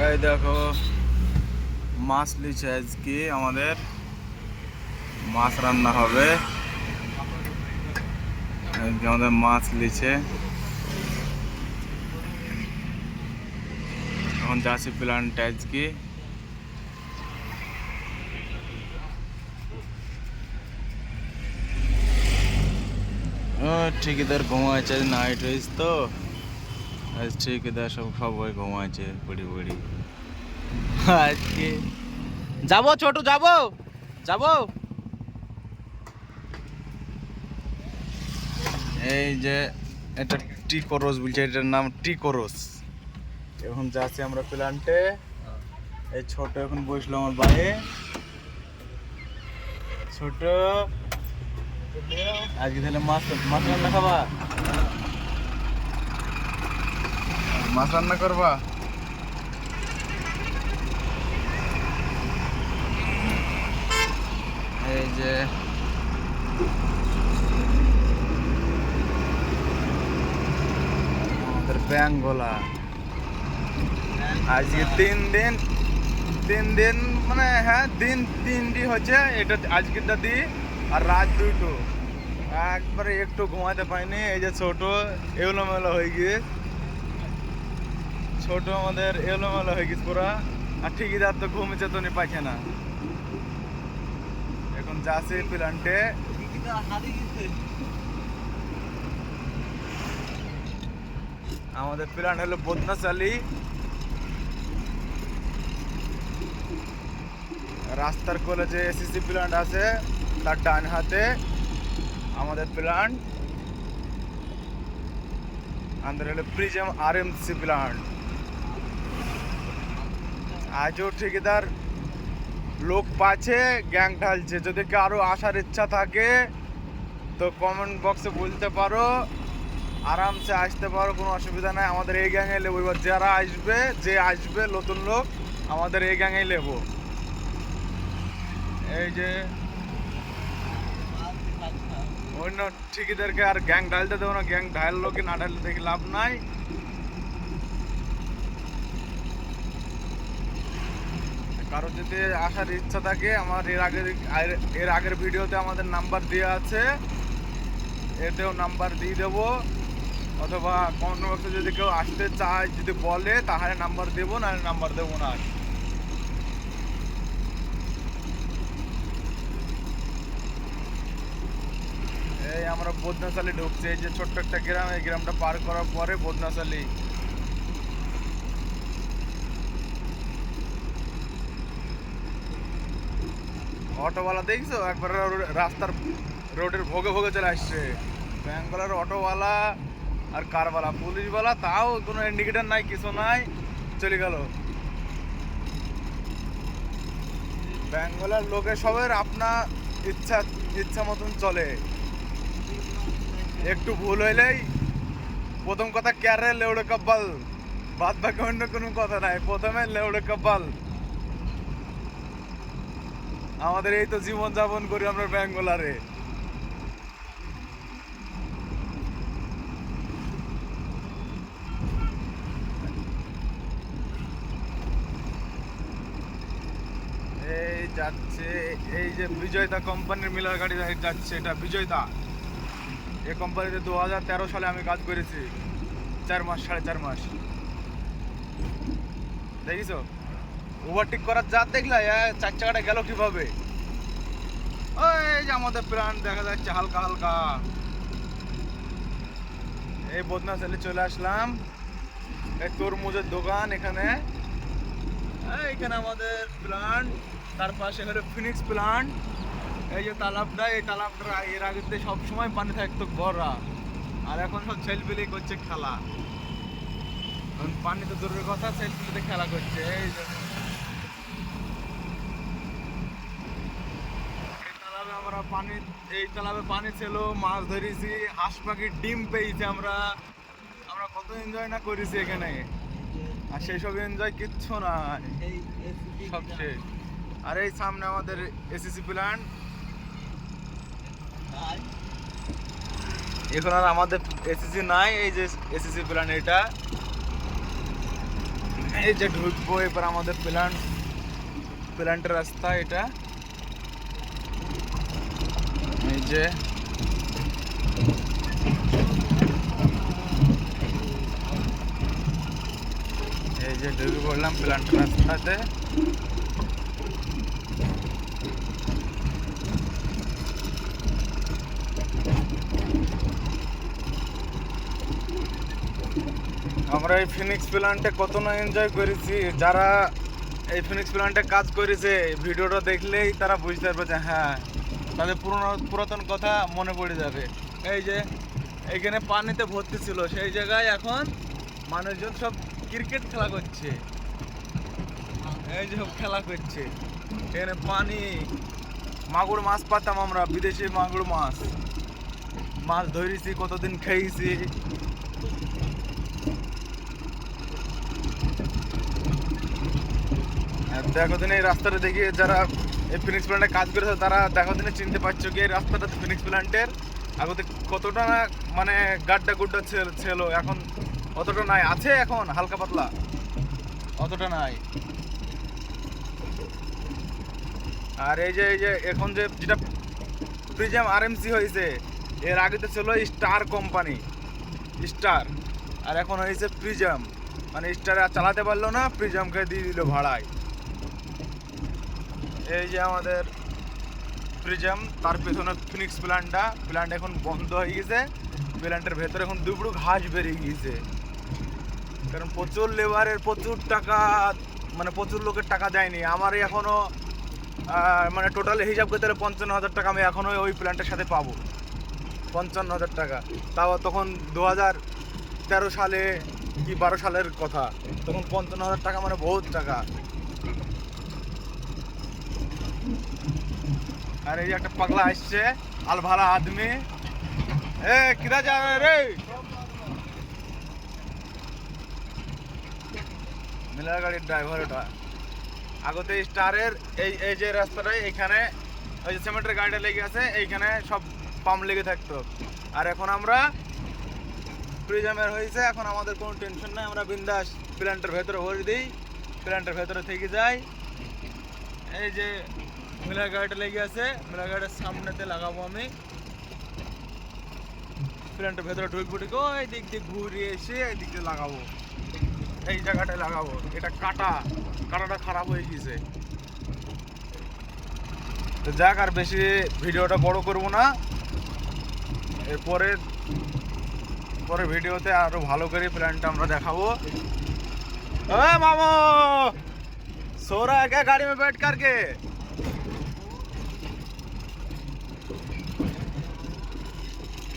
এই দেখো মাছ লিছে আজকে আমাদের মাছ রান্না হবে। আমাদের মাছ লিছে এখন যাচ্ছি প্ল্যান্টে আজকে। ঠিকাদার ঘুমাইছে, নাইট হয়েছে তো আজ ঠিকাদার সবাই ঘুমাইছে পড়ি পড়ি। আজকে যাবো ছোট, যাবো যাবো। এই যে এটা টিকোরস বলছে, এটার নাম টিকোরস। এখন যাচ্ছি আমরা প্ল্যান্টে। এই ছোট এখন বসলো আমার বাইরে। ছোট আজকে তাহলে মাছ মাছ রান্না খাবা, মাছ রান্না করবা। এই যে আমাদের ব্যাঙ্গলা আজকে তিন দিন মানে হ্যাঁ দিন তিনটি হচ্ছে। এটা আজকেরটা দি আর রাত দুটো একবারে একটু ঘুমাতে পাইনি। এই যে ছোট এলোমেলো হয়ে গিয়ে, ছোট আমাদের এলোমেলো হয়ে গেছে পুরা। আর ঠিকইদার তো ঘুমিয়েছে তো পাইছে না। এখন যাচ্ছে প্ল্যান্টে। আমাদের প্ল্যান্ট হলো বদনাশালী। রাস্তার কোলে যে এসিসি প্ল্যান্ট আছে তার ডান হাতে আমাদের প্ল্যান্ট। আমাদের হলো প্রিজম আরএমসি প্ল্যান্ট। আজও ঠিকাদার লোক পাচ্ছে, গ্যাং ঢালছে। যদি কারো আসার ইচ্ছা থাকে তো কমেন্ট বক্সে বলতে পারো, আরামসে আসতে পারো, কোনো অসুবিধা নাই। আমাদের এই গ্যাংয়ে নেবো। এবার যারা আসবে, যে আসবে নতুন লোক আমাদের এই গ্যাংয়েই নেবো। এই যে অন্য ঠিকাদারকে আর গ্যাং ঢালতে দেবো না। গ্যাং ঢাললো কি না ঢাললে দেখি লাভ নাই। কারো যদি আসার ইচ্ছা থাকে, আমার এর আগের ভিডিওতে আমাদের নাম্বার দেওয়া আছে, এতেও নাম্বার দিয়ে দেবো। অথবা কমেন্ট বক্সে যদি কেউ আসতে চায়, যদি বলে তাহলে নাম্বার দেবো, না নাম্বার দেবো না। এই আমরা বদনাশালী ঢুকছি। এই যে ছোট্ট একটা গ্রাম, এই গ্রামটা পার করার পরে বদনাশালী। অটোওয়ালা দেখছো একবার রাস্তার রোডের ভোগে ভোগে চলে আসছে। ব্যাঙ্গলার অটোওয়ালা আর কারওয়ালা, পুলিশওয়ালা তাও কোনো ইন্ডিকেটার নাই, কিছু নাই, চলে গেল। ব্যাঙ্গলার লোকে সবের আপনার ইচ্ছা মতন চলে। একটু ভুল হইলেই প্রথম কথা ক্যারে লেউড়ে কব্বাল, বাদ বাকি অন্য কোনো কথা নাই, প্রথমে লেউড়ে কব্বাল। আমাদের এই তো জীবন যাপন করি আমরা ব্যাঙ্গলারে। এই যাচ্ছে এই যে বিজয়তা কোম্পানির মিলার গাড়ি যাচ্ছে, এটা বিজয়তা। এই কোম্পানিতে 2013 সালে আমি কাজ করেছি, 4 মাস 4.5 মাস। দেখিছো ওভারটেক করার যা দেখলা, চার চাকাটা গেল কিভাবে। ওই যে আমাদের প্ল্যান দেখা যাচ্ছে হালকা হালকা। এই বদনাশালী চলে আসলাম। এই তরমুজের দোকান এখানে। এইখানে আমাদের প্ল্যান্ট, তার পাশে হলো ফিনিক্স প্ল্যান্ট। এই যে তালাবটা, এই তালাবটা এর আগে সব সময় পানি থাকতো ভরা, আর এখন সব ছেলপিলি করছে খেলা। এখন পানি তো দূরের কথা, ছেলপিলিতে খেলা করছে। এই যে আমরা পানি, এই তালাবে পানি ছিল, মাছ ধরেছি, হাঁস পাখির ডিম পেয়েছি আমরা। আমরা কত এনজয় না করেছি এখানে, আর সেই সব এনজয় কিচ্ছু না, সব শেষ। আর এই সামনে আমাদের এসিসি প্ল্যান্ট। এখন আর আমাদের এসিসি নাই, এই যে এসিসি প্ল্যান্ট এটা। এই যে ঢুকবো এবার আমাদের প্ল্যান্টের রাস্তা এটা। এই যে ঢুকে পড়লাম প্ল্যান্টের রাস্তাতে। আমরা এই ফিনিক্স প্ল্যান্টে কত না এনজয় করেছি। যারা এই ফিনিক্স প্ল্যান্টে কাজ করেছে ভিডিওটা দেখলেই তারা বুঝতে পারবে যে হ্যাঁ, তাদের পুরাতন কথা মনে পড়ে যাবে। এই যে এখানে পানিতে ভর্তি ছিল, সেই জায়গায় এখন মানুষজন সব ক্রিকেট খেলা করছে। এই যে সব খেলা করছে এখানে পানি। মাগুর মাছ পাতাম আমরা, বিদেশি মাগুর মাছ ধরেছি, কতদিন খেয়েছি। দেখো দিন এই রাস্তাটা দেখি, যারা এই ফিনিক্স প্ল্যান্টে কাজ করেছে তারা দেখো দিনে চিনতে পারছো কি এই রাস্তাটা ফিনিক্স প্ল্যান্টের আগতে কতটা না মানে গাড্ডা গুড্ডা ছিল, এখন অতটা নাই, আছে এখন হালকা পাতলা, অতটা নাই। আর এই যে এখন যেটা প্রিজম আরএমসি হয়েছে, এর আগে তো ছিল স্টার কোম্পানি, স্টার, আর এখন হয়েছে প্রিজম। মানে স্টার আর চালাতে পারলো না, প্রিজমকে দিয়ে দিল ভাড়ায়। এই যে আমাদের প্রিজম, তার পেছনে ফিনিক্স প্ল্যান্ট এখন বন্ধ হয়ে গেছে। প্ল্যান্টের ভেতরে এখন দুবড়ু ঘাস বেরিয়ে গিয়েছে, কারণ প্রচুর লেবারের প্রচুর টাকা, মানে প্রচুর লোকের টাকা দেয়নি। আমার এখনও মানে টোটাল হিসাব করতে গেলে 55,000 টাকা আমি এখনও ওই প্ল্যান্টের সাথে পাবো। 55,000 টাকা, তাও তখন 2013 সালে কি 12 সালের কথা, তখন 55,000 টাকা মানে বহুত টাকা। আর এই যে একটা পাগলা আসছে, আল ভালা আদমি, এ কিরা যাবে রে, মিলার গাড়ির ড্রাইভার ওটা। আগতে স্টারের এই যে রাস্তাটাই, এইখানে ওই যে সিমেন্টের গাড়িটা লেগে আছে, এইখানে সব পাম্প লেগে থাকতো। আর এখন আমরা প্রিজমের হয়েছে, এখন আমাদের কোনো টেনশন নাই, আমরা বিন্দাস প্ল্যান্টের ভেতরে ভরে দিই, প্ল্যান্টের ভেতরে থেকে যাই। এই যে মিলার গাড়িটা লেগে আছে, মিলার গাড়ির সামনেতে লাগাবো আমি, প্ল্যান্টের ভেতরে ঢুকবো, ঠিক ওই দিক দিয়ে ঘুরিয়ে এসে এই দিক দিয়ে লাগাবো, এই জায়গাটায় লাগাবো। এটা কাটাটা খারাপ হয়ে গেছে। তো যাক, আর বেশি ভিডিওটা বড় করব না, পরে ভিডিওতে আরো ভালো করে প্ল্যানটা আমরা দেখাবো। मामो सो रहा है क्या गाड़ी में बैठ करके?